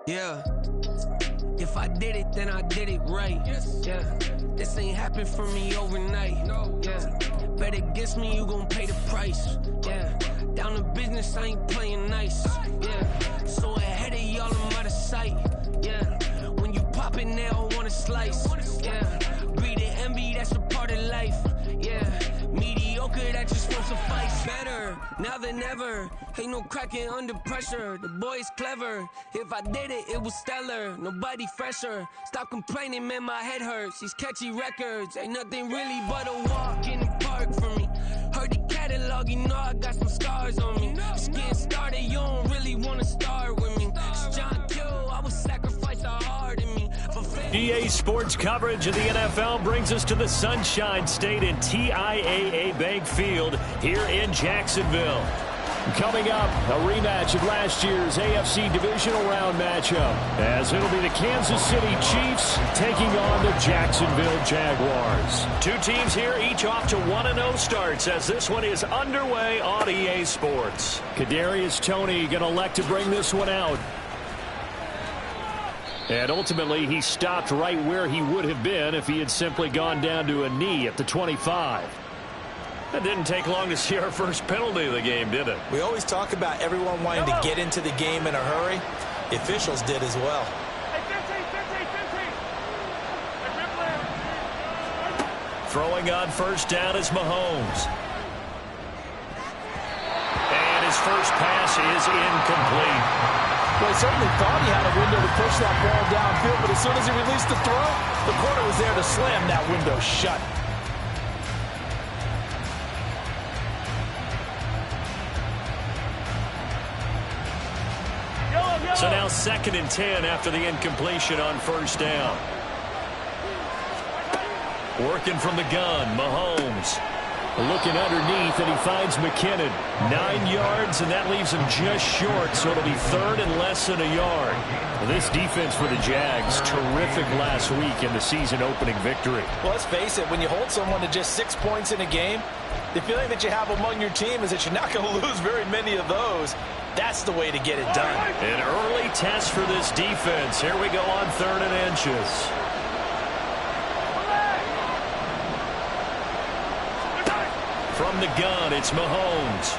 Yeah. If I did it, then I did it right. Yeah. This ain't happened for me overnight. Yeah. Bet against me, you gon' pay the price. Yeah. Down to business, I ain't playing nice. Yeah. So ahead of y'all, I'm out of sight. Yeah. When you pop it, they don't wanna slice. Yeah. Greed and envy, that's a part of life. Yeah. Mediocre, that just won't suffice. Better now than ever. Ain't no cracking under pressure. The boy's clever. If I did it, it was stellar. Nobody fresher. Stop complaining, man, my head hurts. These catchy records ain't nothing really but a walk in the park for me. Heard the catalog, you know I got some scars on me. Just getting started, you don't really wanna start with me. It's John Kill, I would sacrifice a heart in me. EA Sports coverage of the NFL brings us to the Sunshine State in TIAA Bank Field here in Jacksonville. Coming up, a rematch of last year's AFC Divisional Round matchup, as it'll be the Kansas City Chiefs taking on the Jacksonville Jaguars. Two teams here, each off to 1-0 starts, as this one is underway on EA Sports. Kadarius Toney going to elect to bring this one out. And ultimately, he stopped right where he would have been if he had simply gone down to a knee at the 25. It didn't take long to see our first penalty of the game, did it? We always talk about everyone wanting to get into the game in a hurry. The officials did as well. Throwing on first down is Mahomes. And his first pass is incomplete. Well, he certainly thought he had a window to push that ball downfield, but as soon as he released the throw, the corner was there to slam that window shut. So now 2nd and 10 after the incompletion on first down. Working from the gun, Mahomes. Looking underneath, and he finds McKinnon. 9 yards, and that leaves him just short, so it'll be 3rd and less than a yard. This defense for the Jags, terrific last week in the season-opening victory. Well, let's face it, when you hold someone to just 6 points in a game, the feeling that you have among your team is that you're not going to lose very many of those. That's the way to get it done. An early test for this defense. Here we go on 3rd and inches. From the gun, it's Mahomes.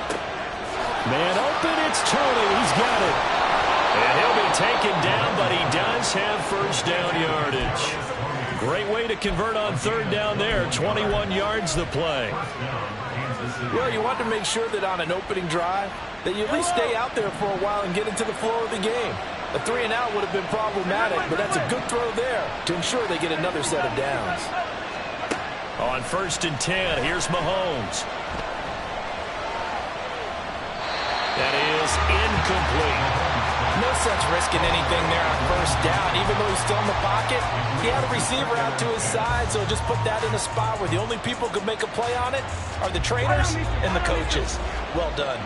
Man open, it's Toney. He's got it. And he'll be taken down, but he does have first down yardage. Great way to convert on 3rd down there. 21 yards the play. Well, you want to make sure that on an opening drive that you at least stay out there for a while and get into the flow of the game. A 3-and-out would have been problematic, but that's a good throw there to ensure they get another set of downs. On 1st and 10, here's Mahomes. That is incomplete. No sense risking anything there on first down. Even though he's still in the pocket, he had a receiver out to his side, so just put that in a spot where the only people who could make a play on it are the trainers and the coaches. Well done.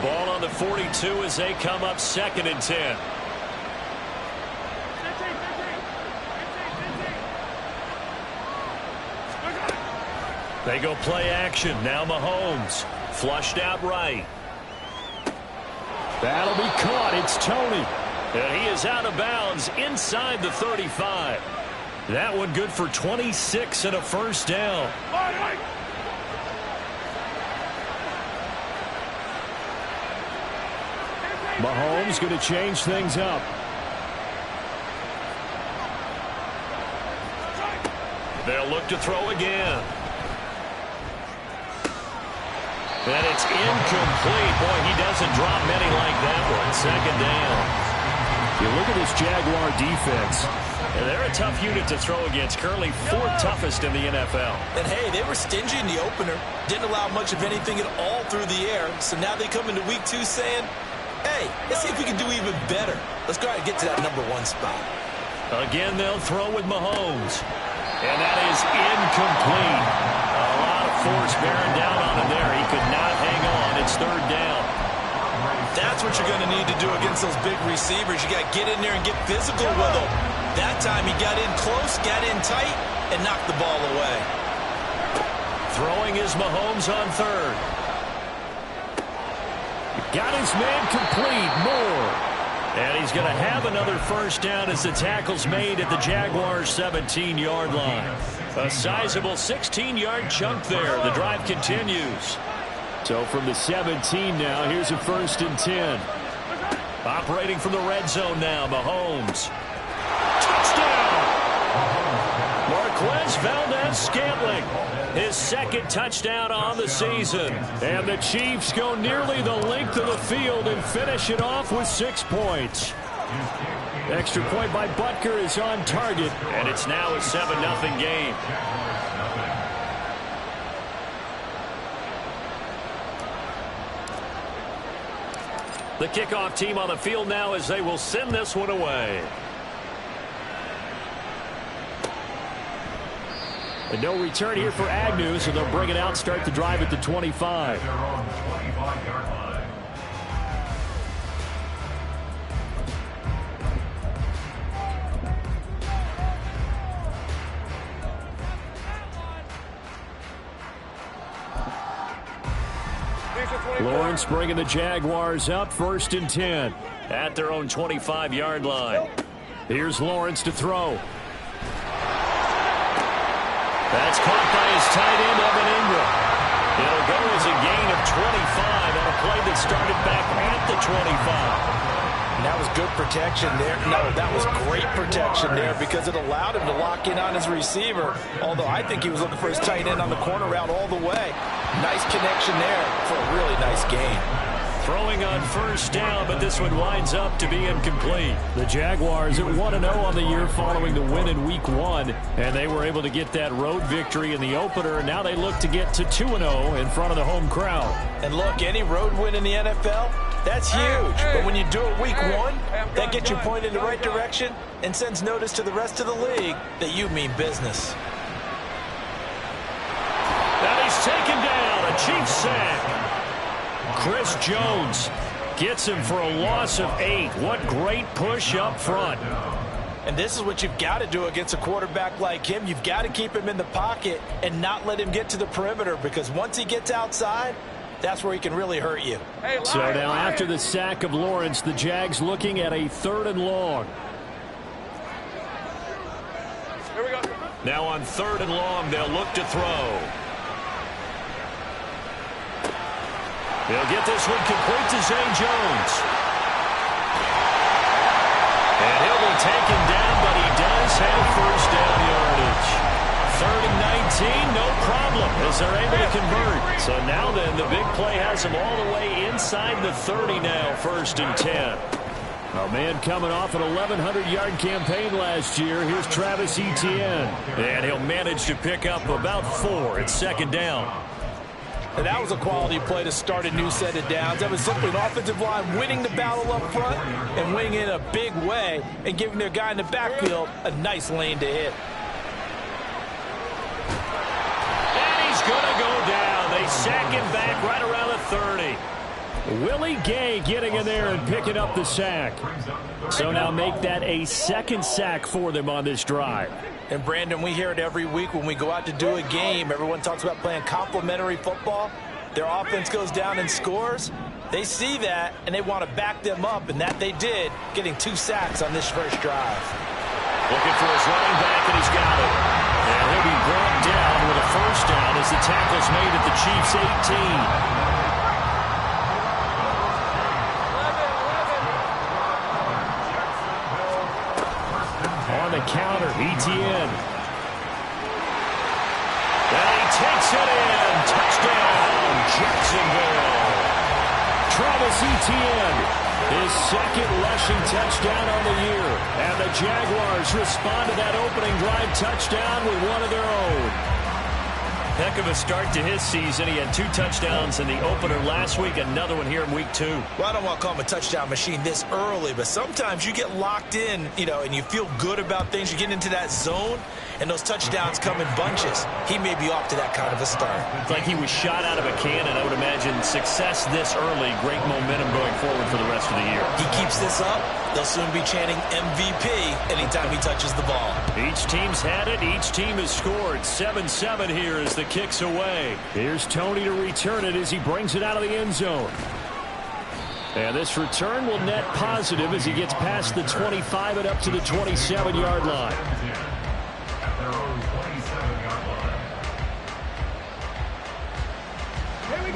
Ball on the 42 as they come up 2nd and 10. They go play action. Now Mahomes. Flushed out right. That'll be caught. It's Toney. And he is out of bounds inside the 35. That one good for 26 and a first down. Mahomes going to change things up. They'll look to throw again. And it's incomplete. Boy, he doesn't drop many like that one. 2nd down. You look at this Jaguar defense. And they're a tough unit to throw against. Currently 4th toughest in the NFL. And, hey, they were stingy in the opener. Didn't allow much of anything at all through the air. So now they come into week 2 saying, hey, let's see if we can do even better. Let's go out and get to that number 1 spot. Again, they'll throw with Mahomes. And that is incomplete. A lot of force bearing down on him there. He could not hang on. It's 3rd down. That's what you're going to need to do against those big receivers. You got to get in there and get physical with them. That time he got in close, got in tight, and knocked the ball away. Throwing is Mahomes on 3rd. Got his man complete. Moore. And he's going to have another first down as the tackle's made at the Jaguars' 17-yard line. A sizable 16-yard chunk there. The drive continues. So from the 17 now, here's a 1st and 10. Operating from the red zone now, Mahomes. Touchdown! Marquez Valdez-Scantling. His 2nd touchdown on the season. And the Chiefs go nearly the length of the field and finish it off with 6 points. Extra point by Butker is on target, and it's now a 7-0 game. The kickoff team on the field now as they will send this one away. And no return here for Agnew, so they'll bring it out, start the drive at the 25. Lawrence bringing the Jaguars up, 1st and 10 at their own 25-yard line. Here's Lawrence to throw. That's caught by his tight end, Evan Ingram. It'll go as a gain of 25 on a play that started back at the 25. And that was good protection there. No, that was great protection there because it allowed him to lock in on his receiver. Although I think he was looking for his tight end on the corner route all the way. Nice connection there for a really nice gain. Throwing on 1st down, but this one winds up to be incomplete. The Jaguars at 1-0 on the year following the win in Week 1, and they were able to get that road victory in the opener, and now they look to get to 2-0 in front of the home crowd. And look, any road win in the NFL, that's huge. But when you do it Week 1, that gets you pointed in the right direction and sends notice to the rest of the league that you mean business. And he's taken down, a Chiefs sack. Chris Jones gets him for a loss of 8. What great push up front. And this is what you've got to do against a quarterback like him. You've got to keep him in the pocket and not let him get to the perimeter, because once he gets outside, that's where he can really hurt you. So now after the sack of Lawrence, the Jags looking at a 3rd and long. Here we go. Now on 3rd and long, they'll look to throw. They'll get this one complete to Zay Jones. And he'll be taken down, but he does have 1st down yardage. 3rd and 19, no problem, as they're able to convert. So now then, the big play has them all the way inside the 30 now, 1st and 10. A man coming off an 1,100-yard campaign last year. Here's Travis Etienne. And he'll manage to pick up about 4 at 2nd down. And that was a quality play to start a new set of downs. That was simply an offensive line winning the battle up front and winning in a big way and giving their guy in the backfield a nice lane to hit. And he's going to go down. They sack him back right around the 30. Willie Gay getting in there and picking up the sack. So now make that a 2nd sack for them on this drive. And, Brandon, we hear it every week when we go out to do a game. Everyone talks about playing complementary football. Their offense goes down and scores. They see that, and they want to back them up, and that they did, getting 2 sacks on this first drive. Looking for his running back, and he's got it. And he'll be brought down with a 1st down as the tackle's made at the Chiefs' 18. The counter, Etienne. And he takes it in. Touchdown, Jacksonville. Travis Etienne, his 2nd rushing touchdown on the year. And the Jaguars respond to that opening drive touchdown with one of their own. Heck of a start to his season. He had 2 touchdowns in the opener last week, another one here in Week 2. Well, I don't want to call him a touchdown machine this early, but sometimes you get locked in, and you feel good about things. You get into that zone, and those touchdowns come in bunches. He may be off to that kind of a start. It's like he was shot out of a cannon. I would imagine success this early, great momentum going forward for the rest of the year. He keeps this up, they'll soon be chanting MVP anytime he touches the ball. Each team's had it. Each team has scored. 7-7 here as the kick's away. Here's Tony to return it as he brings it out of the end zone. And this return will net positive as he gets past the 25 and up to the 27-yard line.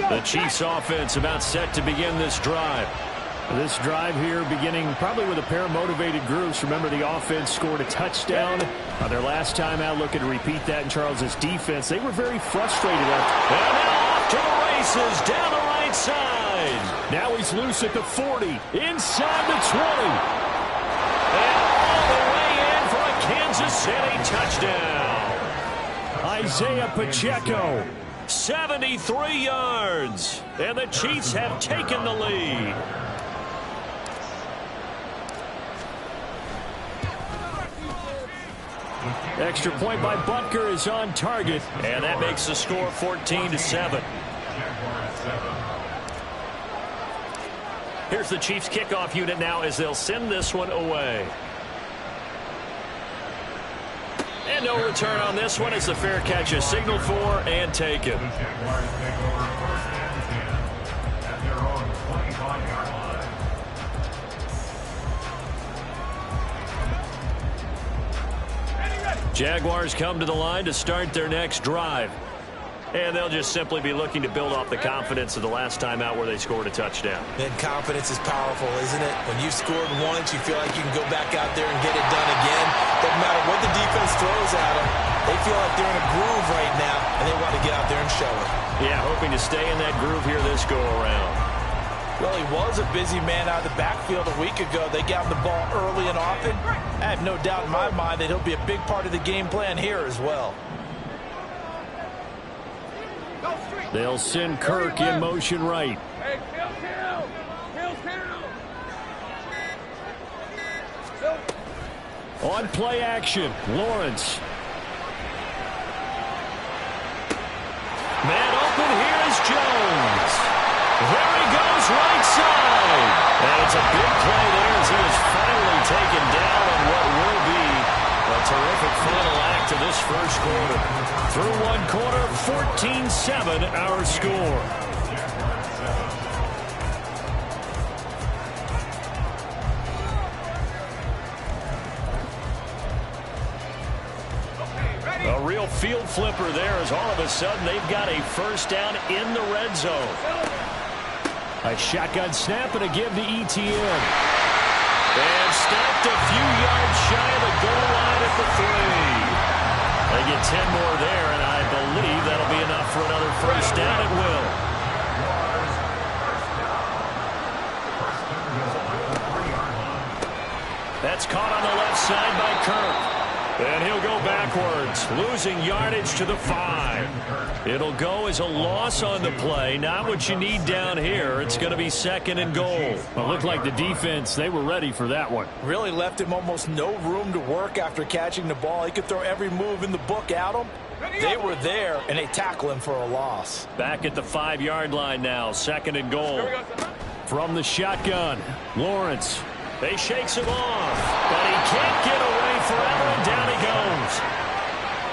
The Chiefs offense about set to begin this drive. This drive here beginning probably with a pair of motivated groups. Remember, the offense scored a touchdown on their last time out. Looking to repeat that in Charles's defense. They were very frustrated. And now off to the races down the right side. Now he's loose at the 40, inside the 20. And all the way in for a Kansas City touchdown. Isaiah Pacheco, 73 yards. And the Chiefs have taken the lead. Extra point by Butker is on target, and that makes the score 14-7. Here's the Chiefs kickoff unit now as they'll send this one away. And no return on this one as the fair catch is signaled for and taken. Jaguars come to the line to start their next drive. And they'll just simply be looking to build off the confidence of the last time out where they scored a touchdown. And confidence is powerful, isn't it? When you've scored once, you feel like you can go back out there and get it done again. Doesn't matter what the defense throws at them. They feel like they're in a groove right now, and they want to get out there and show it. Yeah, hoping to stay in that groove here this go-around. Well, he was a busy man out of the backfield a week ago. They got him the ball early and often. I have no doubt in my mind that he'll be a big part of the game plan here as well. They'll send Kirk in motion right. Hey, On play action, Lawrence. Man open, here is Jones. There he goes, right side. And it's a big play there as he is finally taken down on what will be a terrific final act of this first quarter. Through one quarter, 14-7 our score. A real field flipper there as all of a sudden they've got a first down in the red zone. A shotgun snap and a give to ETN. And stopped a few yards shy of the goal line at the 3. They get 10 more there, and I believe that'll be enough for another first down at will. That's caught on the left side by Kirk. And he'll go backwards, losing yardage to the 5. It'll go as a loss on the play. Not what you need down here. It's going to be second and goal. Well, it looked like the defense, they were ready for that one. Really left him almost no room to work after catching the ball. He could throw every move in the book at him. They were there, and they tackle him for a loss. Back at the 5-yard line now, second and goal. From the shotgun, Lawrence. They shakes him off, but he can't get away forever, and down he goes.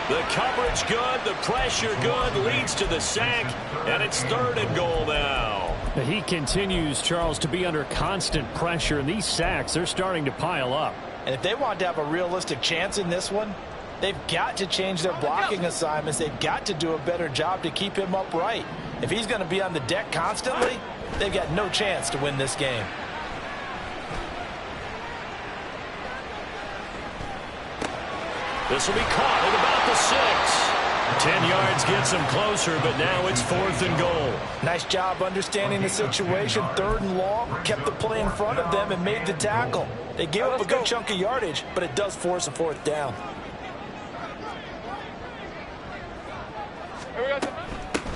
The coverage good, the pressure good, leads to the sack, and it's third and goal now. He continues, Charles, to be under constant pressure, and these sacks, they're starting to pile up. And if they want to have a realistic chance in this one, they've got to change their blocking assignments. They've got to do a better job to keep him upright. If he's going to be on the deck constantly, they've got no chance to win this game. This will be caught at about the 6. 10 yards gets him closer, but now it's fourth and goal. Nice job understanding the situation. Third and long, kept the play in front of them and made the tackle. They gave up a good chunk of yardage, but it does force a fourth down.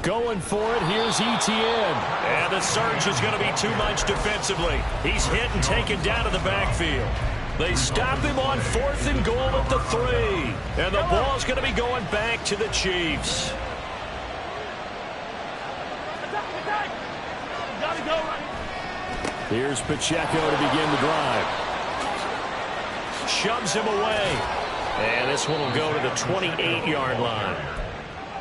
Going for it, here's ETN. And the surge is going to be too much defensively. He's hit and taken down to the backfield. They stop him on fourth and goal at the 3. And the ball's going to be going back to the Chiefs. Here's Pacheco to begin the drive. Shoves him away. And this one will go to the 28-yard line.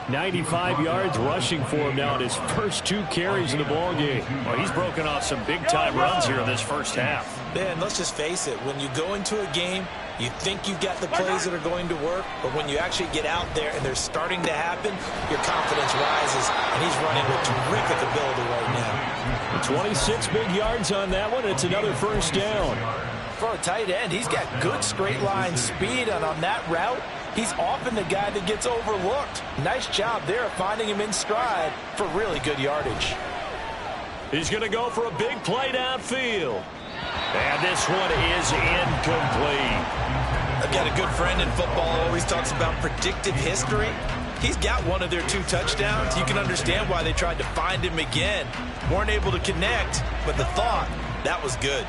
95 yards rushing for him now in his first 2 carries of the ball game. Well, he's broken off some big-time runs here in this first half. Man, let's just face it. When you go into a game, you think you've got the plays that are going to work, but when you actually get out there and they're starting to happen, your confidence rises, and he's running with terrific ability right now. 26 big yards on that one. It's another first down. For a tight end, he's got good straight line speed, and on that route, he's often the guy that gets overlooked. Nice job there of finding him in stride for really good yardage. He's going to go for a big play downfield. And this one is incomplete. I've got a good friend in football who always talks about predictive history. He's got one of their 2 touchdowns. You can understand why they tried to find him again. Weren't able to connect, but the thought, that was good.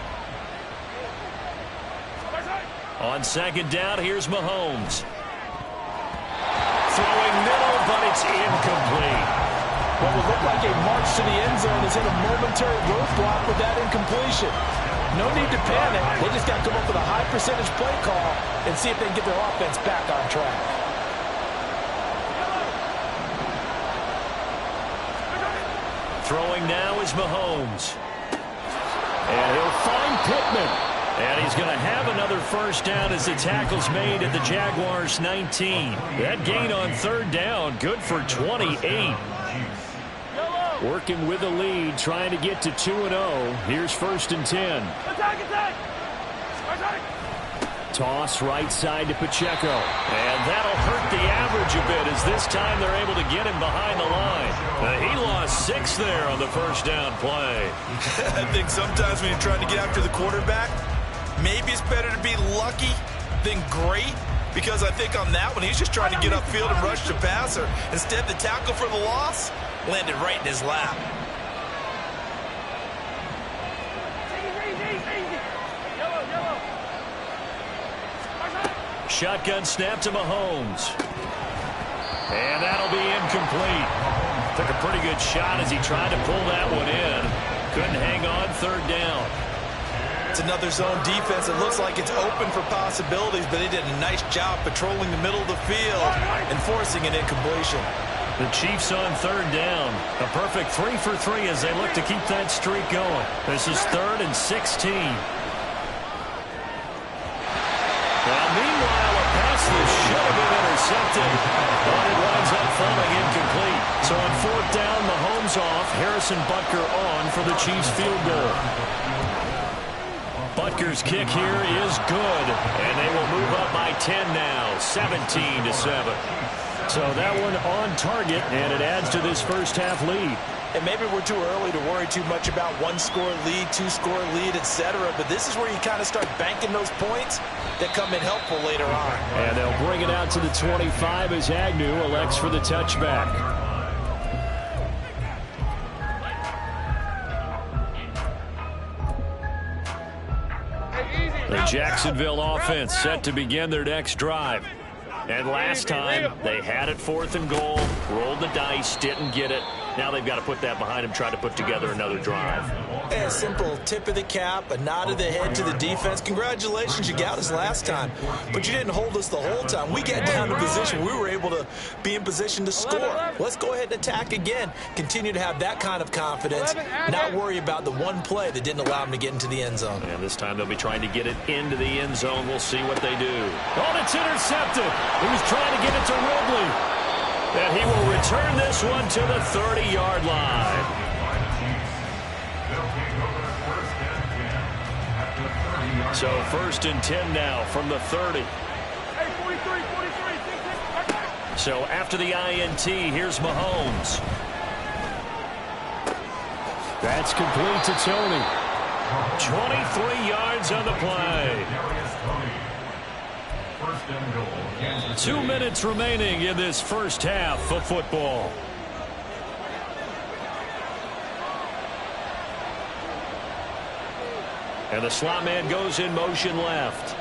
On second down, here's Mahomes. Throwing middle, but it's incomplete. What would look like a march to the end zone is in a momentary roadblock with that incompletion. No need to panic. They just got to come up with a high percentage play call and see if they can get their offense back on track. Throwing now is Mahomes. And he'll find Pittman. And he's going to have another first down as the tackle's made at the Jaguars' 19. That gain on third down, good for 28. Working with the lead, trying to get to 2-0. Here's 1st and 10. Toss right side to Pacheco. And that'll hurt the average a bit as this time they're able to get him behind the line. He lost 6 there on the first down play. I think sometimes when you're trying to get after the quarterback, maybe it's better to be lucky than great, because I think on that one, he's just trying to get upfield and rush the passer. Instead, the tackle for the loss landed right in his lap. Shotgun snap to Mahomes. And that'll be incomplete. Took a pretty good shot as he tried to pull that one in. Couldn't hang on third down. It's another zone defense. It looks like it's open for possibilities, but they did a nice job patrolling the middle of the field and forcing an incompletion. The Chiefs on third down. A perfect 3 for 3 as they look to keep that streak going. This is 3rd and 16. Now, meanwhile, a pass that should have been intercepted, but it winds up falling incomplete. So on 4th down, Mahomes off. Harrison Butker on for the Chiefs field goal. Butker's kick here is good, and they will move up by 10 now, 17-7. So that one on target, and it adds to this first half lead. And maybe we're too early to worry too much about 1-score lead, 2-score lead, etc. But this is where you kind of start banking those points that come in helpful later on. And they'll bring it out to the 25 as Agnew elects for the touchback. The Jacksonville offense set to begin their next drive. And last time, they had it 4th and goal, rolled the dice, didn't get it. Now they've got to put that behind them, try to put together another drive. A simple tip of the cap, a nod of the head to the defense. Congratulations, you got us last time. But you didn't hold us the whole time. We got down to position. We were able to be in position to score. Let's go ahead and attack again. Continue to have that kind of confidence. Not worry about the one play that didn't allow them to get into the end zone. And this time they'll be trying to get it into the end zone. We'll see what they do. Oh, it's intercepted. He was trying to get it to Ridley. And he will return this one to the 30-yard line. So 1st and 10 now from the 30. So after the INT, here's Mahomes. That's complete to Tony. 23 yards on the play. 2 minutes remaining in this first half of football. And the slot man goes in motion left.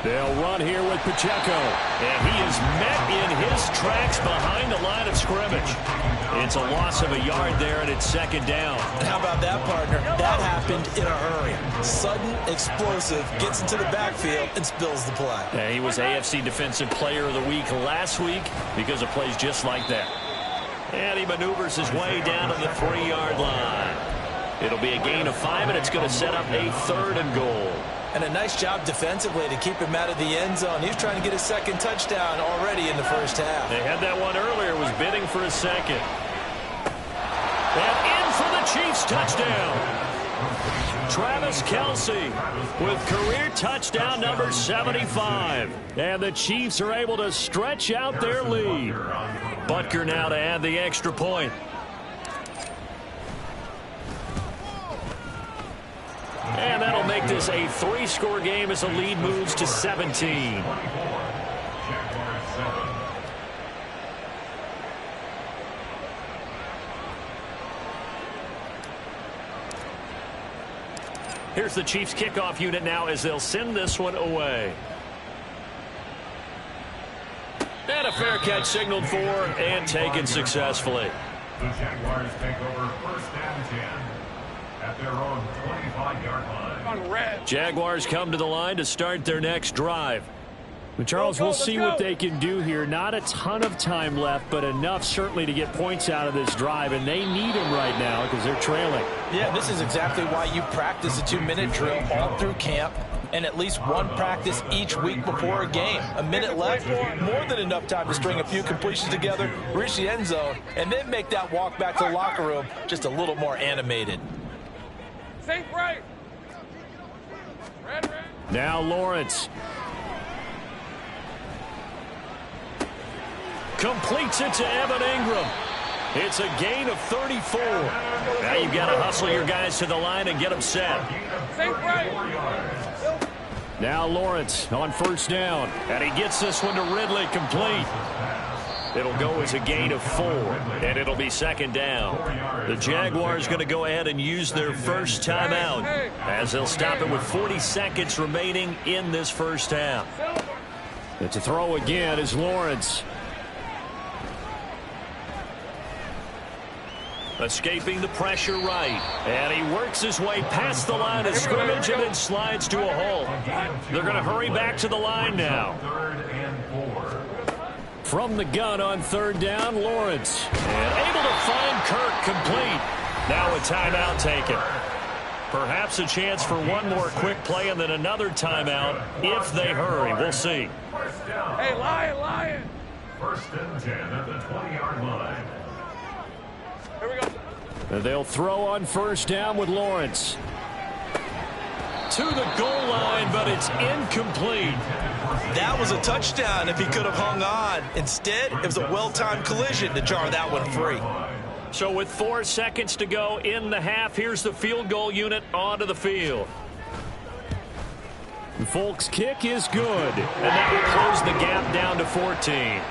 They'll run here with Pacheco. And he is met in his tracks behind the line of scrimmage. It's a loss of a yard there, and it's second down. How about that, partner? That happened in a hurry. Sudden, explosive, gets into the backfield, and spills the play. And he was AFC Defensive Player of the Week last week because of plays just like that. And he maneuvers his way down to the 3-yard line. It'll be a gain of 5, and it's going to set up a 3rd and goal. And a nice job defensively to keep him out of the end zone. He was trying to get his second touchdown already in the first half. They had that one earlier, was bidding for a second. And in for the Chiefs touchdown. Travis Kelce with career touchdown number 75. And the Chiefs are able to stretch out their lead. Butker now to add the extra point. And that'll make this a 3-score game as the lead moves to 17. Here's the Chiefs kickoff unit now as they'll send this one away. And a fair catch signaled for and taken successfully. The Jaguars take over 1st and 10 at their own 25-yard line. Jaguars come to the line to start their next drive. Well, Charles, we'll see what they can do here. Not a ton of time left, but enough certainly to get points out of this drive, and they need them right now because they're trailing. Yeah, this is exactly why you practice a 2-minute drill all through camp and at least one practice each week before a game. A minute left, more than enough time to string a few completions together, reach the end zone, and then make that walk back to the locker room just a little more animated. Safe right. Now Lawrence. Completes it to Evan Ingram. It's a gain of 34. Now you've got to hustle your guys to the line and get them set. Safe right. Now Lawrence on 1st down. And he gets this one to Ridley complete. It'll go as a gain of 4, and it'll be 2nd down. The Jaguars going to go ahead and use their first timeout as they'll stop it with 40 seconds remaining in this first half. It's a throw again is Lawrence. Escaping the pressure right. And he works his way past the line of scrimmage and then slides to a halt. They're going to hurry back to the line now. 3rd and 4. From the gun on 3rd down, Lawrence. And able to find Kirk complete. Now a timeout taken. Perhaps a chance for one more quick play and then another timeout if they hurry. We'll see. Hey, Lion. 1st and 10 at the 20-yard line. Here we go. And they'll throw on 1st down with Lawrence. To the goal line, but it's incomplete. That was a touchdown if he could have hung on. Instead, it was a well-timed collision to jar that one free. So with 4 seconds to go in the half, here's the field goal unit onto the field. Folks' kick is good, and that will close the gap down to 14.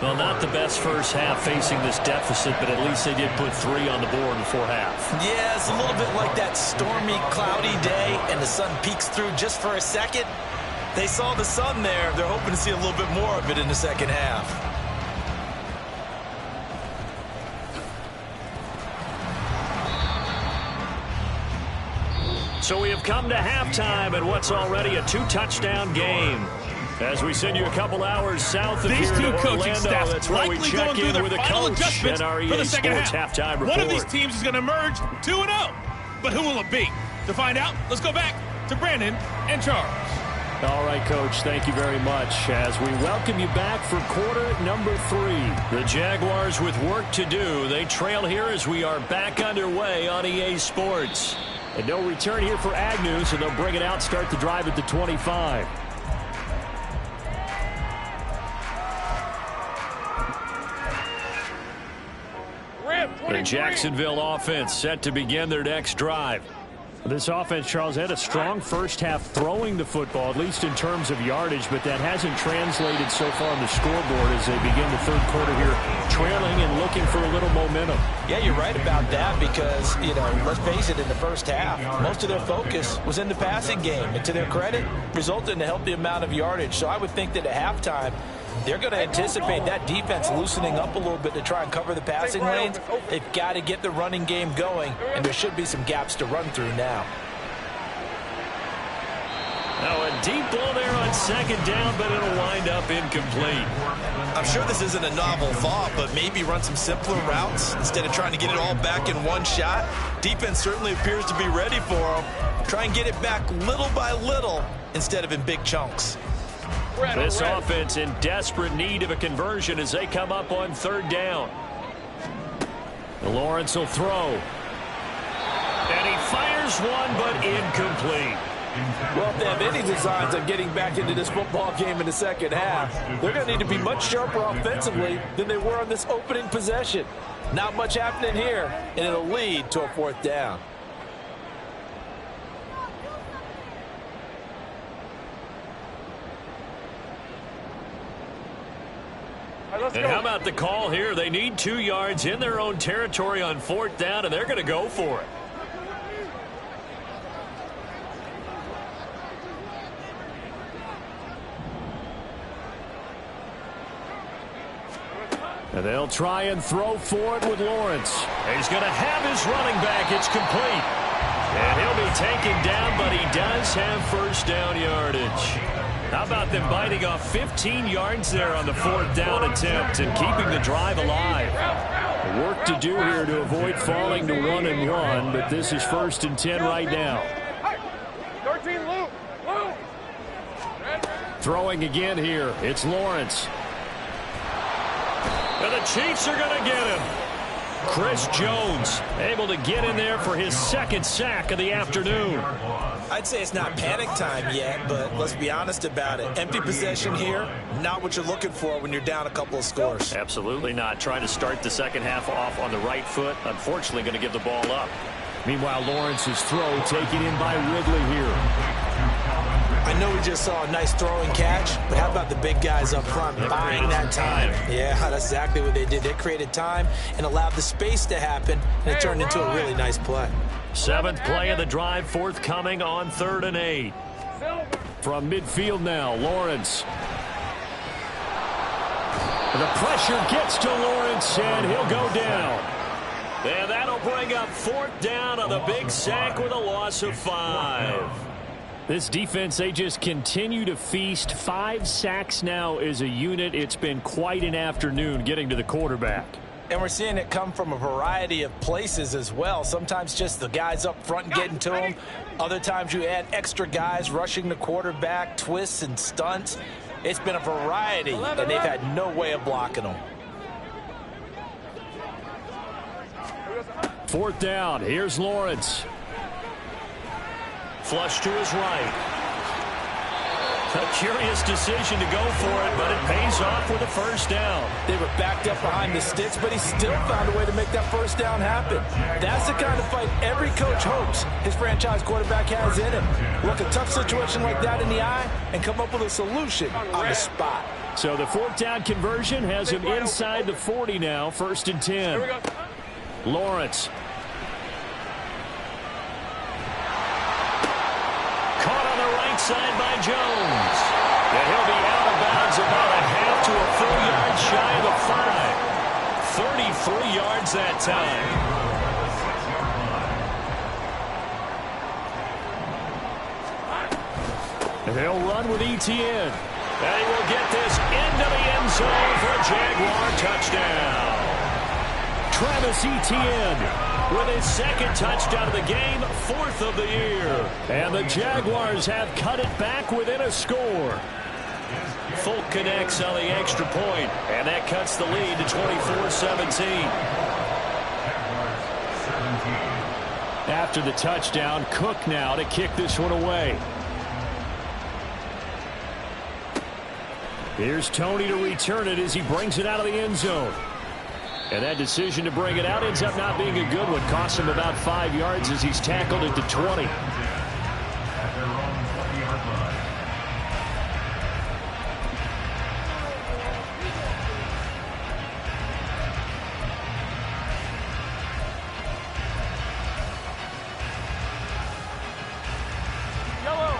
Well, not the best first half facing this deficit, but at least they did put 3 on the board before half. Yeah, it's a little bit like that stormy, cloudy day, and the sun peeks through just for a second. They saw the sun there. They're hoping to see a little bit more of it in the second half. So we have come to halftime in what's already a 2-touchdown game. As we send you a couple hours south of These here two to coaching Orlando, staffs that's where we likely check going through in their with a final coach adjustments and our for the EA second Sports half. halftime report. One of these teams is going to emerge 2-0. But who will it be? To find out, let's go back to Brandon and Charles. All right, Coach, thank you very much as we welcome you back for quarter number 3. The Jaguars with work to do. They trail here as we are back underway on EA Sports. And no return here for Agnew, so they'll bring it out, start the drive at the 25. The Jacksonville offense set to begin their next drive. This offense, Charles, had a strong first half throwing the football, at least in terms of yardage, but that hasn't translated so far on the scoreboard as they begin the 3rd quarter here, trailing and looking for a little momentum. Yeah, you're right about that because, let's face it, in the first half, most of their focus was in the passing game. And to their credit, resulted in a healthy amount of yardage. So I would think that at halftime, they're going to anticipate that defense loosening up a little bit to try and cover the passing lanes. They've got to get the running game going, and there should be some gaps to run through now. Now a deep ball there on second down, but it'll wind up incomplete. I'm sure this isn't a novel thought, but maybe run some simpler routes instead of trying to get it all back in one shot. Defense certainly appears to be ready for them. Try and get it back little by little instead of in big chunks. This offense in desperate need of a conversion as they come up on third down. Lawrence will throw. And he fires one, but incomplete. Well, if they have any designs on getting back into this football game in the second half, they're going to need to be much sharper offensively than they were on this opening possession. Not much happening here, and it'll lead to a fourth down. And how about the call here? They need 2 yards in their own territory on fourth down, and they're going to go for it. And they'll try and throw for it with Lawrence. He's going to have his running back. It's complete. And he'll be taken down, but he does have first down yardage. How about them biting off 15 yards there on the fourth down attempt and keeping the drive alive? Work to do here to avoid falling to 1-1, but this is 1st and 10 right now. 13 loop. Throwing again here. It's Lawrence. And the Chiefs are going to get him. Chris Jones able to get in there for his second sack of the afternoon. I'd say it's not panic time yet, but let's be honest about it. Empty possession here, not what you're looking for when you're down a couple of scores. Absolutely not. Trying to start the second half off on the right foot. Unfortunately, going to give the ball up. Meanwhile, Lawrence's throw taken in by Ridley here. I know we just saw a nice throwing catch, but how about the big guys up front buying that time? Yeah, that's exactly what they did. They created time and allowed the space to happen, and it turned into a really nice play. 7th play of the drive, forthcoming on 3rd and 8. From midfield now, Lawrence. The pressure gets to Lawrence, and he'll go down. And that'll bring up 4th down on the big sack with a loss of 5. This defense, they just continue to feast. 5 sacks now as a unit. It's been quite an afternoon getting to the quarterback. And we're seeing it come from a variety of places as well. Sometimes just the guys up front and getting to him. Other times you add extra guys rushing the quarterback, twists and stunts. It's been a variety, and they've had no way of blocking them. 4th down. Here's Lawrence. Flush to his right. A curious decision to go for it, but it pays off with a first down. They were backed up behind the sticks, but he still found a way to make that first down happen. That's the kind of fight every coach hopes his franchise quarterback has in him. Look a tough situation like that in the eye and come up with a solution on the spot. So the 4th down conversion has him inside the 40 now, 1st and 10. Lawrence. Caught on the right side by Jones. And he'll be out of bounds about a half to a full yard shy of the 5. 33 yards that time. And they'll run with ETN. And he will get this into the end zone for a Jaguar touchdown. Travis Etienne with his 2nd touchdown of the game, 4th of the year. And the Jaguars have cut it back within a score. Folk connects on the extra point, and that cuts the lead to 24-17. After the touchdown, Cook now to kick this one away. Here's Tony to return it as he brings it out of the end zone. And that decision to bring it out ends up not being a good one. Costs him about 5 yards as he's tackled at the 20.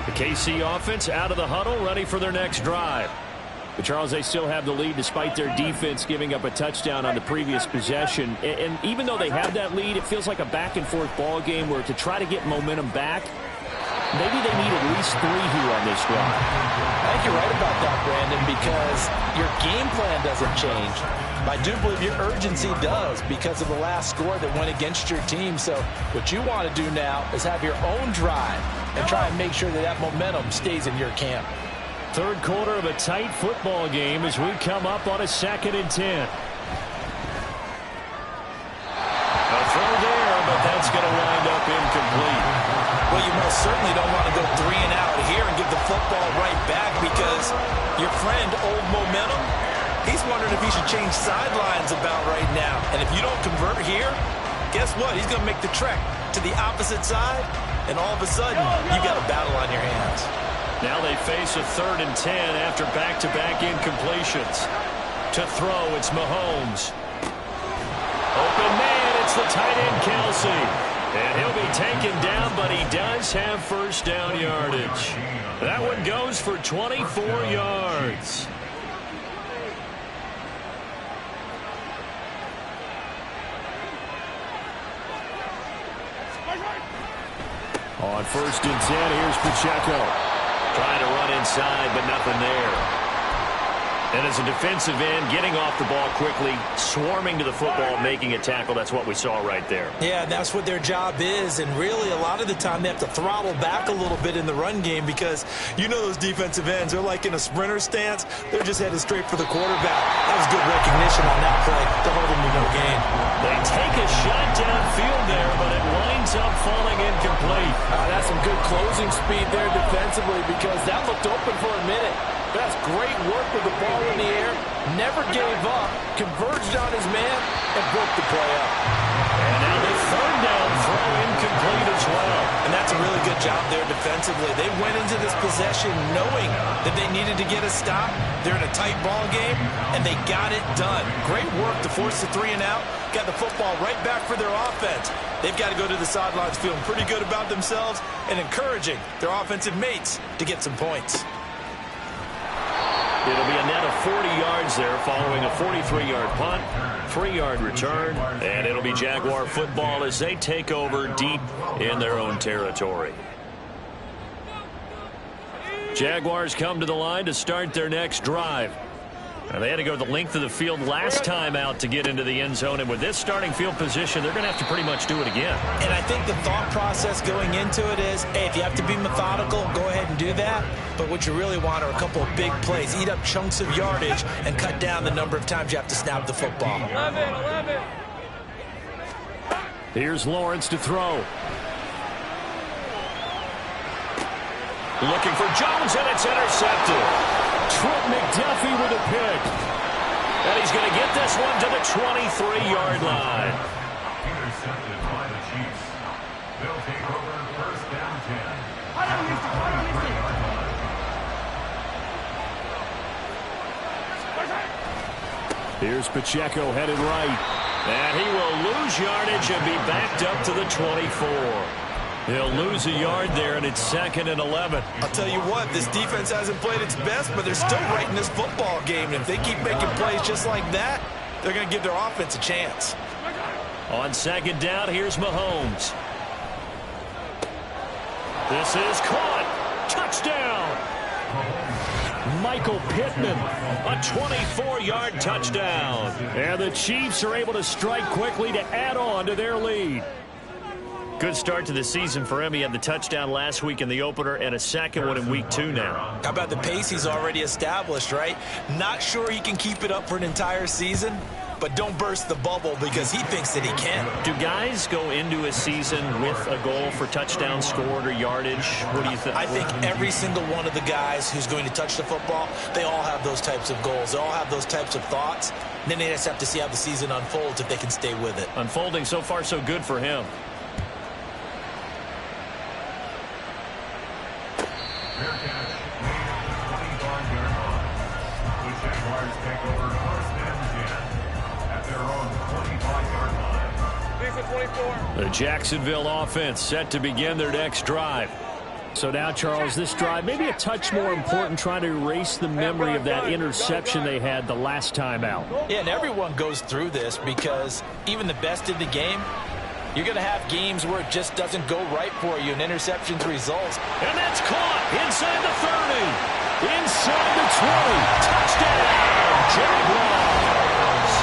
The KC offense out of the huddle, ready for their next drive. But, Charles, they still have the lead despite their defense giving up a touchdown on the previous possession. And even though they have that lead, it feels like a back-and-forth ball game where to try to get momentum back, maybe they need at least 3 here on this drive. I think you're right about that, Brandon, because your game plan doesn't change. I do believe your urgency does because of the last score that went against your team. So what you want to do now is have your own drive and try and make sure that that momentum stays in your camp. Third quarter of a tight football game as we come up on a 2nd and 10. A throw there, but that's going to wind up incomplete. Well, you most certainly don't want to go 3 and out here and give the football right back because your friend, Old Momentum, he's wondering if he should change sidelines about right now. And if you don't convert here, guess what? He's going to make the trek to the opposite side, and all of a sudden, you've got a battle on your hands. Now they face a 3rd and 10 after back-to-back incompletions. To throw, it's Mahomes. Open man, it's the tight end, Kelsey. And he'll be taken down, but he does have first down yardage. That one goes for 24 yards. On 1st and 10, here's Pacheco. Trying to run inside, but nothing there. And as a defensive end, getting off the ball quickly, swarming to the football, making a tackle, that's what we saw right there. Yeah, that's what their job is. And really, a lot of the time, they have to throttle back a little bit in the run game because you know those defensive ends, they're like in a sprinter stance. They're just headed straight for the quarterback. That was good recognition on that play to hold them to no gain. They take a shot downfield there, but it winds up falling incomplete. That's some good closing speed there defensively because that looked open for a minute. That's great work with the ball in the air. Never gave up. Converged on his man and broke the play up. And now the 3rd down throw incomplete as well. And that's a really good job there defensively. They went into this possession knowing that they needed to get a stop. They're in a tight ball game, and they got it done. Great work to force the 3 and out. Got the football right back for their offense. They've got to go to the sidelines feeling pretty good about themselves and encouraging their offensive mates to get some points. It'll be a net of 40 yards there following a 43-yard punt, 3-yard return, and it'll be Jaguar football as they take over deep in their own territory. Jaguars come to the line to start their next drive. And they had to go the length of the field last time out to get into the end zone. And with this starting field position, they're going to have to pretty much do it again. And I think the thought process going into it is, hey, if you have to be methodical, go ahead and do that. But what you really want are a couple of big plays. Eat up chunks of yardage and cut down the number of times you have to snap the football. 11. Here's Lawrence to throw. Looking for Jones, and it's intercepted. Trent McDuffie with a pick. And he's going to get this one to the 23-yard line. Intercepted by the Chiefs. They'll take over 1st down 10. Here's Pacheco headed right. And he will lose yardage and be backed up to the 24. He'll lose a yard there, and it's 2nd and 11. I'll tell you what, this defense hasn't played its best, but they're still right in this football game. And if they keep making plays just like that, they're going to give their offense a chance. On 2nd down, here's Mahomes. This is caught. Touchdown. Michael Pittman, a 24-yard touchdown. And the Chiefs are able to strike quickly to add on to their lead. Good start to the season for him. He had the touchdown last week in the opener and a second one in week 2 now. How about the pace he's already established, right? Not sure he can keep it up for an entire season, but don't burst the bubble because he thinks that he can. Do guys go into a season with a goal for touchdowns scored or yardage? What do you think? I think every single one of the guys who's going to touch the football, they all have those types of goals. They all have those types of thoughts. And then they just have to see how the season unfolds if they can stay with it. Unfolding so far so good for him. Fair catch made at the 25-yard line. The Jaguars take over 1st and 10 at their own 25-yard line. Lisa 24. The Jacksonville offense set to begin their next drive. So now, Charles, this drive maybe a touch more important, trying to erase the memory of that interception they had the last time out. Yeah, and everyone goes through this because even the best in the game, you're going to have games where it just doesn't go right for you, and interceptions results. And that's caught inside the 30, inside the 20. Touchdown, Jaguars.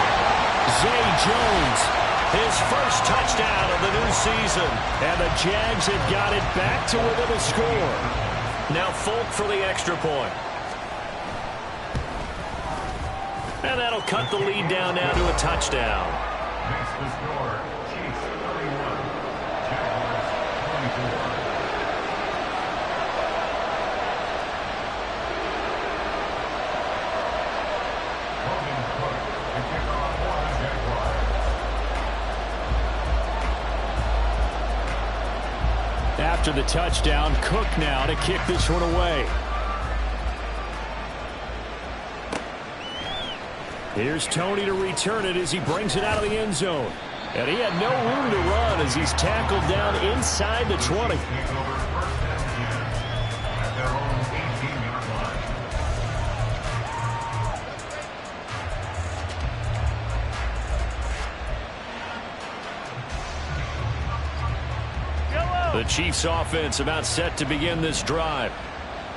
Zay Jones, his first touchdown of the new season. And the Jags have got it back to within a score. Now Folk for the extra point. And that'll cut the lead down now to a touchdown. Makes the score. Chiefs 31. Jaguars 24. Logan Cook to kick off for the Jaguars. After the touchdown, Cook now to kick this one away. Here's Tony to return it as he brings it out of the end zone. And he had no room to run as he's tackled down inside the 20. Takes over first and 10 at their own 18-yard line. The Chiefs offense about set to begin this drive.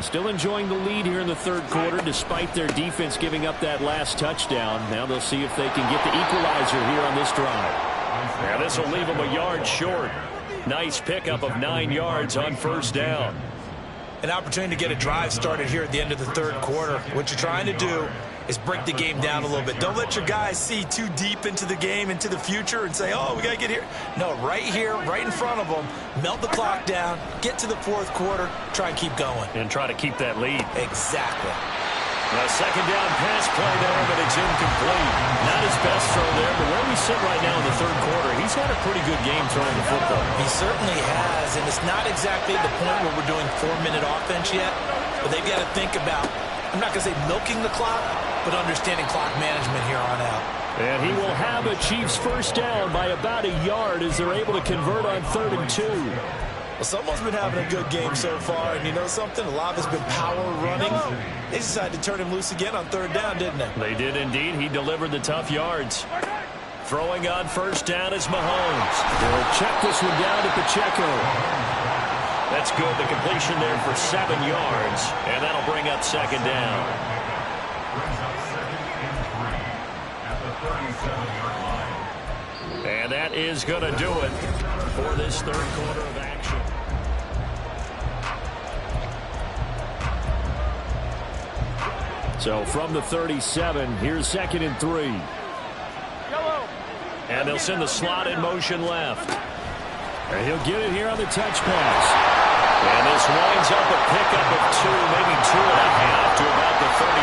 Still enjoying the lead here in the third quarter despite their defense giving up that last touchdown. Now they'll see if they can get the equalizer here on this drive. Yeah, this will leave them a yard short. Nice pickup of 9 yards on first down. An opportunity to get a drive started here at the end of the third quarter. What you're trying to do is break the game down a little bit. Don't let your guys see too deep into the game, into the future, and say, oh, we got to get here. No, right here, right in front of them, melt the clock down, get to the fourth quarter, try and keep going. And try to keep that lead. Exactly. A second down pass play there, but it's incomplete. Not his best throw there, but where we sit right now in the third quarter, he's had a pretty good game throwing the football. He certainly has, and it's not exactly the point where we're doing 4-minute offense yet, but they've got to think about, I'm not going to say milking the clock, but understanding clock management here on out. And he will have a Chiefs first down by about a yard as they're able to convert on 3rd and 2. Well, someone's been having a good game so far, and you know something? A lot of it's been power running. They decided to turn him loose again on 3rd down, didn't they? They did indeed. He delivered the tough yards. Throwing on first down is Mahomes. They'll check this one down to Pacheco. That's good. The completion there for 7 yards, and that'll bring up second down. Brings up 2nd and 3 at the 37-yard line. And that is going to do it for this third quarter of action. So from the 37, here's 2nd and 3. And they'll send the slot in motion left. And he'll get it here on the touch pass. And this winds up a pickup of 2, maybe 2.5 to about the 39.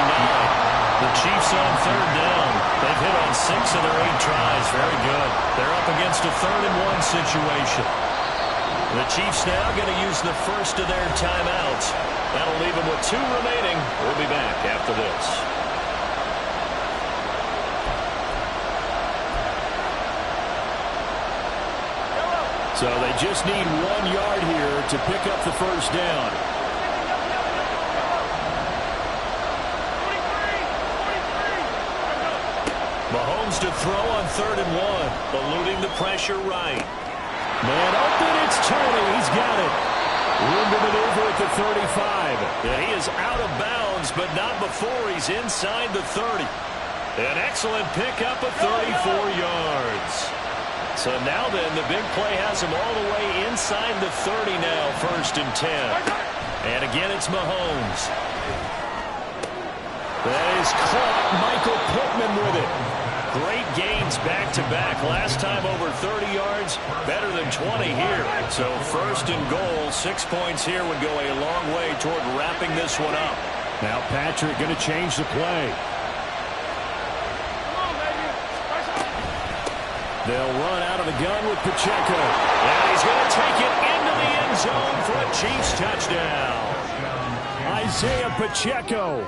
The Chiefs on 3rd down. They've hit on 6 of their 8 tries. Very good. They're up against a 3rd and 1 situation. The Chiefs now going to use the first of their timeouts. That'll leave them with 2 remaining. We'll be back after this. So they just need 1 yard here to pick up the first down. Mahomes to throw on 3rd and 1. Eluding the pressure right. Man open, it's Tony. He's got it. Room to maneuver at the 35. And he is out of bounds, but not before he's inside the 30. An excellent pickup of 34 yards. So now then, the big play has him all the way inside the 30 now, 1st and 10. And again, it's Mahomes. That is caught. Michael Pittman with it. Great gains back-to-back. Last time over 30 yards, better than 20 here. So 1st and goal, 6 points here would go a long way toward wrapping this one up. Now Patrick going to change the play. They'll run out of the gun with Pacheco. And he's going to take it into the end zone for a Chiefs touchdown. Isaiah Pacheco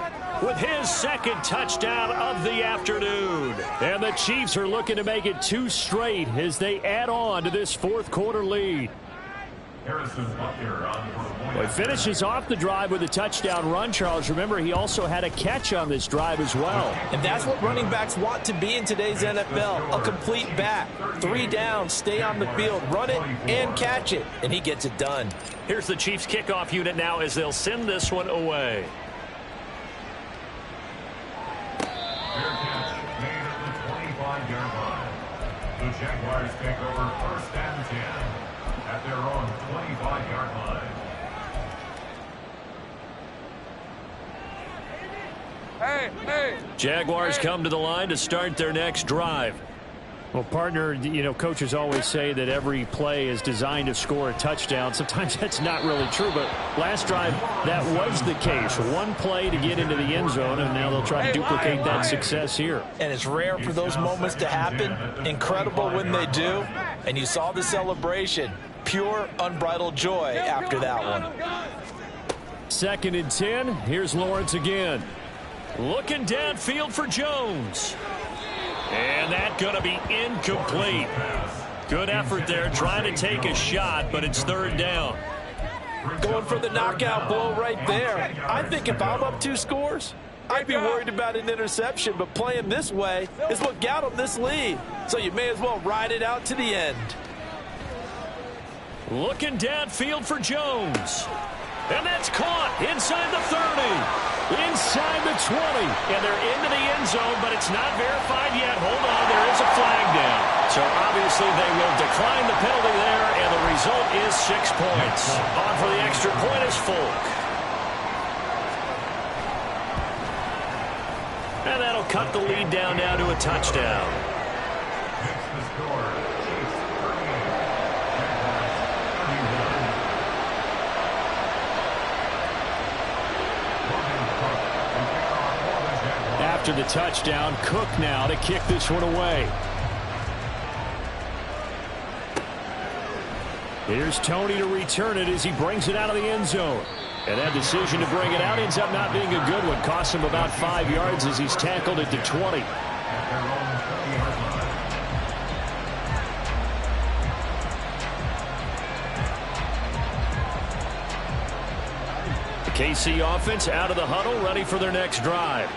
with his 2nd touchdown of the afternoon. And the Chiefs are looking to make it 2 straight as they add on to this 4th quarter lead. Well, he finishes off the drive with a touchdown run, Charles. Remember, he also had a catch on this drive as well. And that's what running backs want to be in today's NFL, a complete back. 3 down, stay on the field, run it, and catch it, and he gets it done. Here's the Chiefs kickoff unit now as they'll send this one away. Fair catch made at the 25-yard line. The Jaguars take over 1st and 10 at their own 25-yard line. Hey. Jaguars come to the line to start their next drive. Well, partner, you know, coaches always say that every play is designed to score a touchdown. Sometimes that's not really true, but last drive, that was the case. One play to get into the end zone, and now they'll try to duplicate that success here. And it's rare for those moments to happen. Incredible when they do. And you saw the celebration. Pure, unbridled joy after that one. 2nd and 10. Here's Lawrence again. Looking downfield for Jones. And that's going to be incomplete. Good effort there trying to take a shot, but it's 3rd down. Going for the knockout blow right there. I think if I'm up 2 scores, I'd be worried about an interception, but playing this way is what got him this lead. So you may as well ride it out to the end. Looking downfield for Jones. And that's caught inside the 30. Inside the 20. And they're into the end zone, but it's not verified yet. Hold on, there is a flag down. So obviously they will decline the penalty there, and the result is 6 points. On for the extra point is Folk. And that'll cut the lead down now to a touchdown. It's the score. Chiefs 38. After the touchdown, Cook now to kick this one away. Here's Tony to return it as he brings it out of the end zone. And that decision to bring it out ends up not being a good one. Costs him about 5 yards as he's tackled at the 20. The KC offense out of the huddle, ready for their next drive.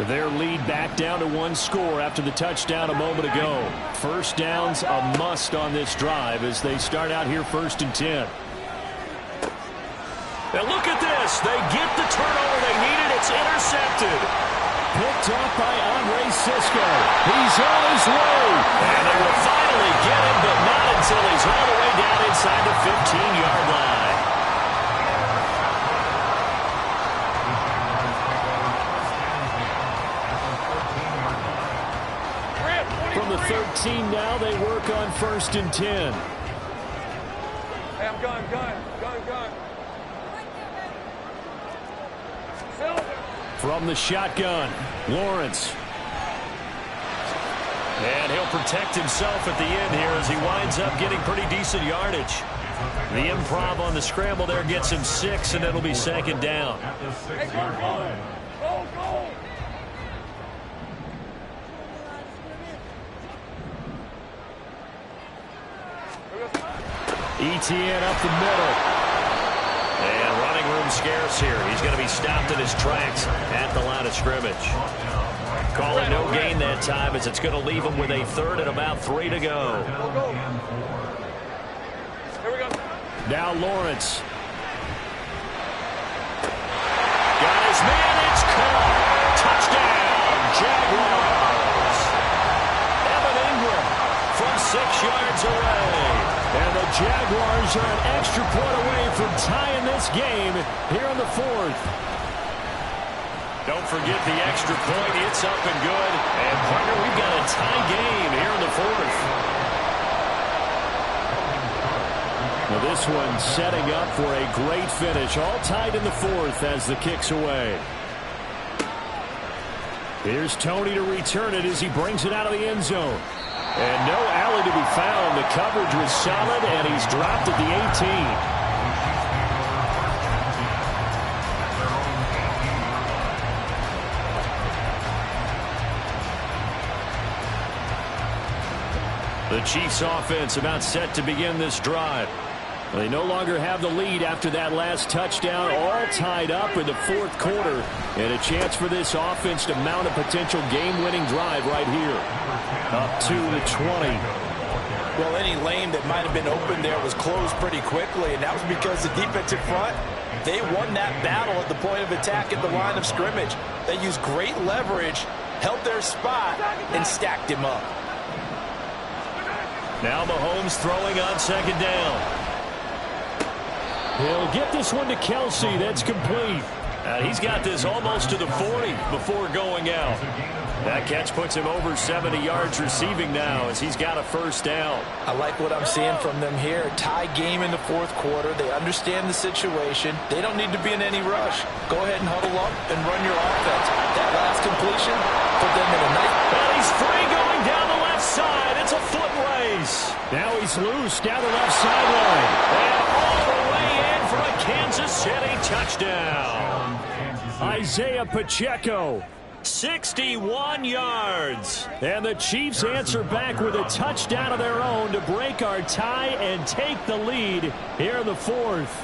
Their lead back down to 1 score after the touchdown a moment ago. 1st down's a must on this drive as they start out here 1st and 10. And look at this. They get the turnover they needed. It's intercepted. Picked off by Andre Cisco. He's on his way. And they will finally get him, but not until he's all the way down inside the 15-yard line. From the 13 now, they work on 1st and 10. Hey, I'm gun. From the shotgun, Lawrence. And he'll protect himself at the end here as he winds up getting pretty decent yardage. The improv on the scramble there gets him 6, and it'll be 2nd down. At the 6-yard line. Go! ETN up the middle. And running room scarce here. He's going to be stopped in his tracks at the line of scrimmage. Call it no gain that time as it's going to leave him with a 3rd and about 3 to go. Here we go. Now Lawrence. Got his man. It's caught. Touchdown, Jaguars. Evan Ingram from 6 yards away. And the Jaguars are an extra point away from tying this game here in the 4th. Don't forget the extra point. It's up and good. And, partner, we've got a tie game here in the 4th. Well, this one setting up for a great finish. All tied in the 4th as the kick's away. Here's Tony to return it as he brings it out of the end zone. And no alley to be found. The coverage was solid, and he's dropped at the 18. The Chiefs offense about set to begin this drive. They no longer have the lead after that last touchdown, all tied up in the fourth quarter, and a chance for this offense to mount a potential game-winning drive right here. Up to the 20. Well, any lane that might have been open there was closed pretty quickly, and that was because the defensive front, they won that battle at the point of attack at the line of scrimmage. They used great leverage, held their spot, and stacked him up. Now Mahomes throwing on second down. He'll get this one to Kelsey. That's complete. He's got this almost to the 40 before going out. That catch puts him over 70 yards receiving now as he's got a first down. I like what I'm seeing from them here. Tie game in the fourth quarter. They understand the situation. They don't need to be in any rush. Go ahead and huddle up and run your offense. That last completion put them in a nice... And he's free going down the left side. It's a foot race. Now he's loose down the left sideline. And all the way in for a Kansas City touchdown. Isaiah Pacheco. 61 yards. And the Chiefs answer back with a touchdown of their own to break our tie and take the lead here in the fourth.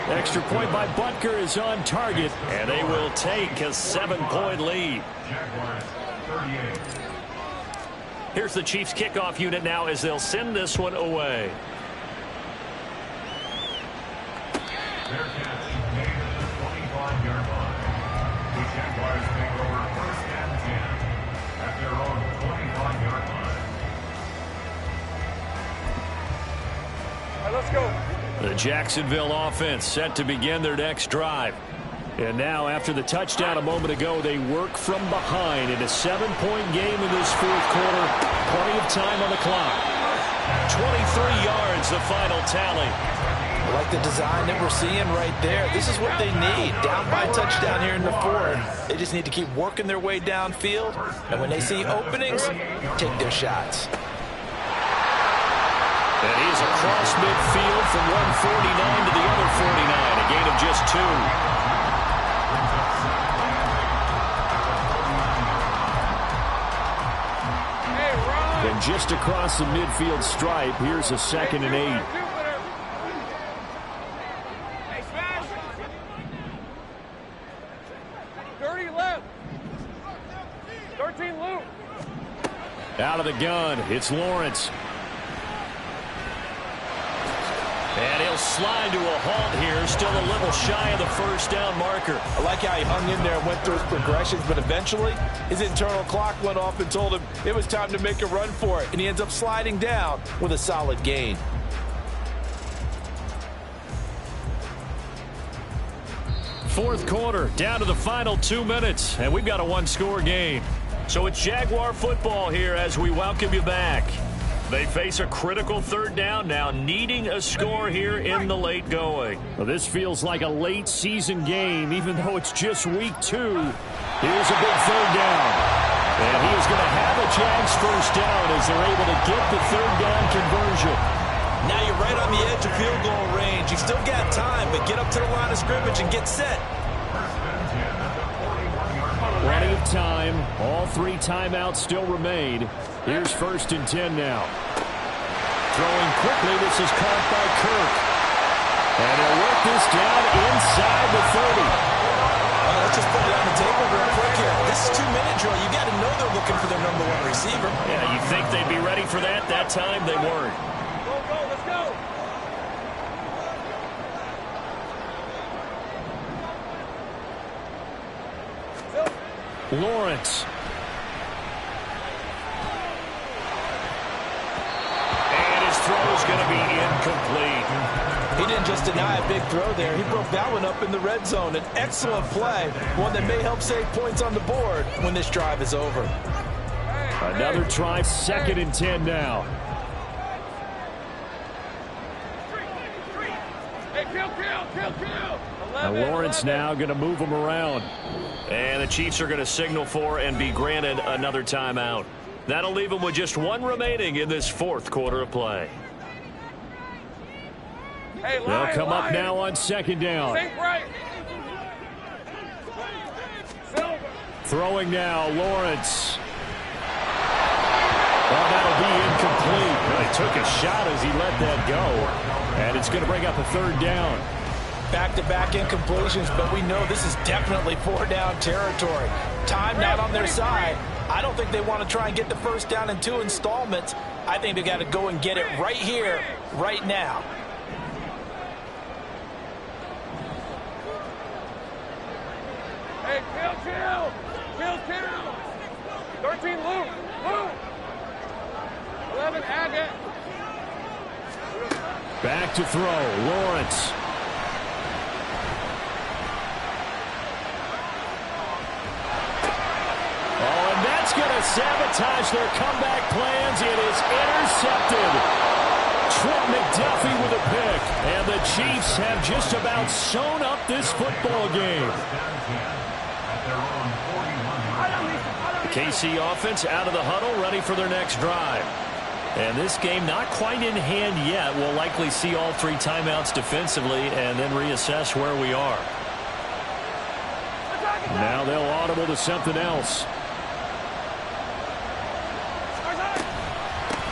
Extra point by Butker is on target. And they will take a 7-point lead. Here's the Chiefs kickoff unit now as they'll send this one away. Their catch made at the 25-yard line. The Jaguars take over first and 10 at their own 25-yard line. All right, let's go. The Jacksonville offense set to begin their next drive. And now, after the touchdown a moment ago, they work from behind in a 7-point game in this fourth quarter. Plenty of time on the clock. 23 yards, the final tally. I like the design that we're seeing right there. This is what they need. Down by a touchdown here in the fourth. They just need to keep working their way downfield. And when they see openings, take their shots. And he's across midfield from 149 to the other 49. A gain of just 2. And just across the midfield stripe, here's a 2nd and 8. 30 left. 13 loop. Out of the gun, it's Lawrence. And he'll slide to a halt here, still a little shy of the first down marker. I like how he hung in there and went through his progressions, but eventually his internal clock went off and told him it was time to make a run for it, and he ends up sliding down with a solid gain. Fourth quarter, down to the final 2 minutes, and we've got a one-score game. So it's Jaguar football here as we welcome you back. They face a critical third down now, needing a score here in the late going. Well, this feels like a late season game, even though it's just week 2. Here's a big third down. And he is going to have a Jags first down as they're able to get the third down conversion. Now you're right on the edge of field goal range. You've still got time, but get up to the line of scrimmage and get set. Plenty of time. All 3 timeouts still remain. Here's 1st and 10 now. Throwing quickly, this is caught by Kirk. And he'll work this down inside the 30. Let's just put it on the table real quick here. This is 2-minute drill. You got to know they're looking for their number 1 receiver. Yeah, you think they'd be ready for that? That time they weren't. Go, go, let's go. Lawrence. And his throw's going to be incomplete. He didn't just deny a big throw there. He broke that one up in the red zone. An excellent play, one that may help save points on the board when this drive is over. Another try, 2nd and 10 now. Hey, kill. Now Lawrence now going to move him around. And the Chiefs are going to signal for and be granted another timeout. That'll leave them with just 1 remaining in this fourth quarter of play. Hey, They'll come up now on 2nd down. Think right. Throwing now, Lawrence. Well, that'll be incomplete. Well, he took a shot as he let that go. And it's going to bring up a third down. Back-to-back incompletions, but we know this is definitely four-down territory. Time not on their side. I don't think they want to try and get the first down in 2 installments. I think they got to go and get it right here, right now. Hey, chill. 13, Luke. 11, Agate. Back to throw, Lawrence. Oh, and that's going to sabotage their comeback plans. It is intercepted. Trent McDuffie with a pick. And the Chiefs have just about sewn up this football game. The KC offense out of the huddle, ready for their next drive. And this game not quite in hand yet. We'll likely see all 3 timeouts defensively and then reassess where we are. Now they'll audible to something else.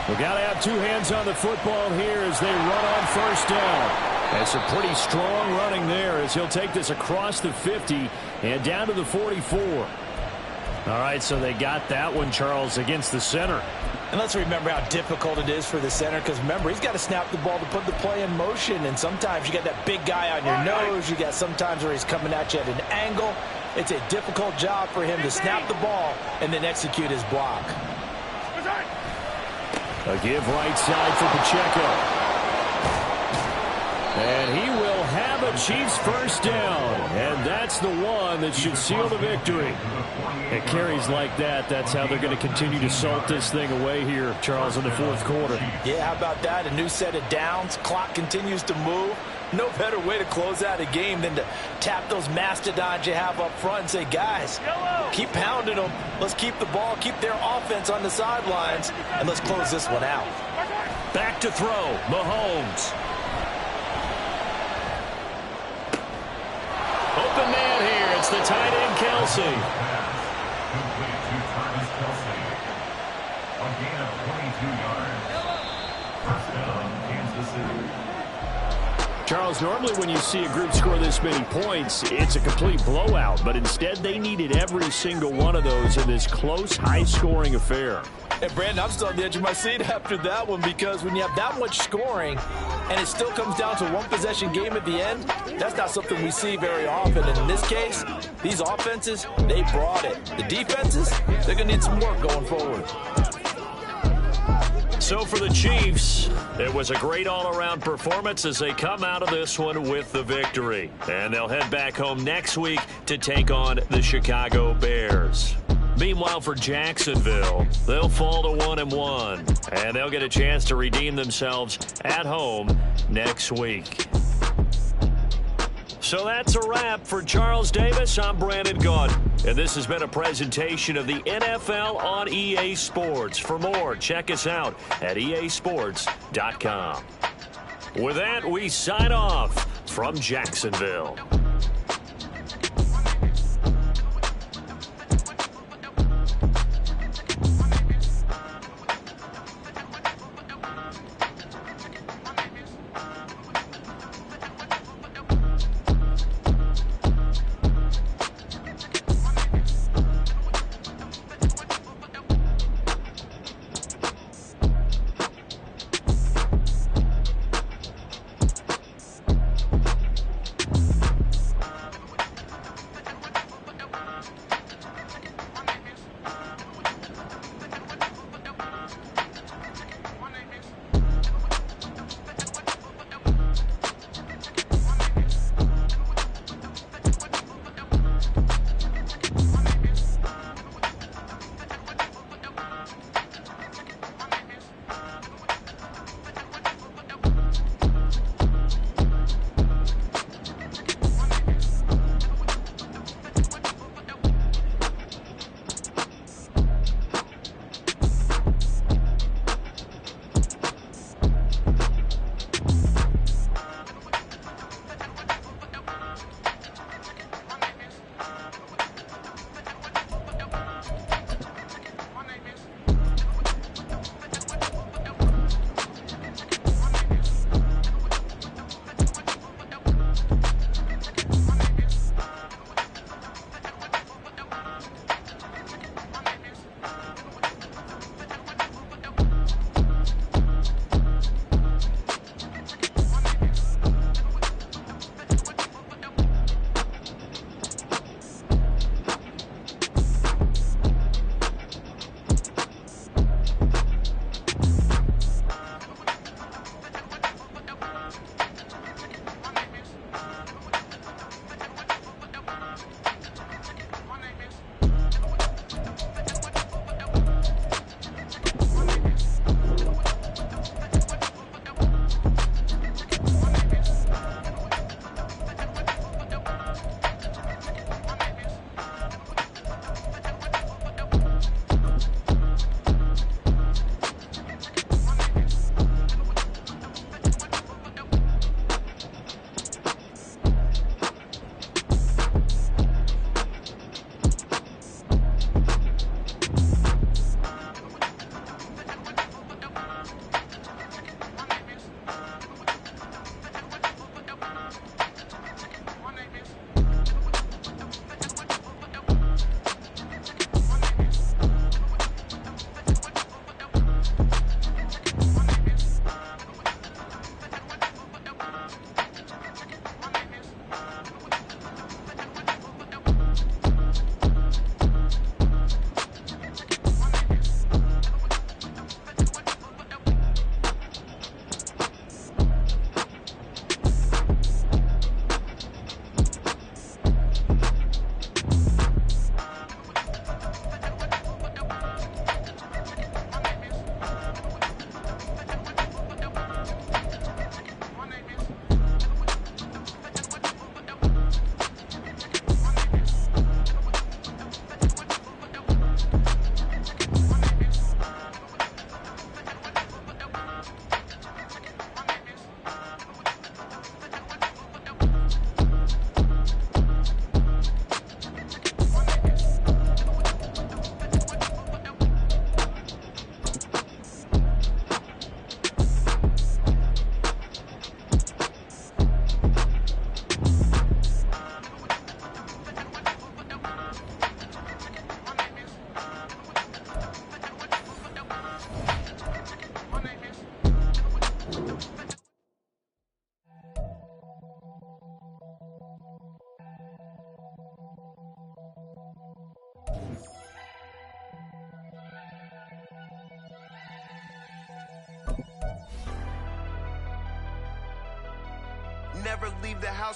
We've got to have 2 hands on the football here as they run on first down. And some pretty strong running there as he'll take this across the 50 and down to the 44. All right, so they got that one, Charles, against the center. And let's remember how difficult it is for the center, because remember, he's got to snap the ball to put the play in motion, and sometimes you got that big guy on your nose. You got sometimes where he's coming at you at an angle. It's a difficult job for him to snap the ball and then execute his block. A give right side for Pacheco. And he will have a Chiefs first down. And that's the one that should seal the victory. It carries like that. That's how they're going to continue to salt this thing away here, Charles, in the fourth quarter. Yeah, how about that? A new set of downs. Clock continues to move. No better way to close out a game than to tap those mastodons you have up front and say, guys, keep pounding them. Let's keep the ball, keep their offense on the sidelines, and let's close this one out. Back to throw, Mahomes. Open man here. It's the tight end, Kelsey. Complete to Travis Kelsey. A gain of 22 yards. First down, Kansas City. Charles, normally when you see a group score this many points, it's a complete blowout. But instead, they needed every single one of those in this close, high-scoring affair. And, Brandon, I'm still on the edge of my seat after that one, because when you have that much scoring and it still comes down to one possession game at the end, that's not something we see very often. And in this case, these offenses, they brought it. The defenses, they're going to need some work going forward. So for the Chiefs, it was a great all-around performance as they come out of this one with the victory. And they'll head back home next week to take on the Chicago Bears. Meanwhile, for Jacksonville, they'll fall to 1-1, and they'll get a chance to redeem themselves at home next week. So that's a wrap for Charles Davis. I'm Brandon Gaudin, and this has been a presentation of the NFL on EA Sports. For more, check us out at easports.com. With that, we sign off from Jacksonville. Never leave the house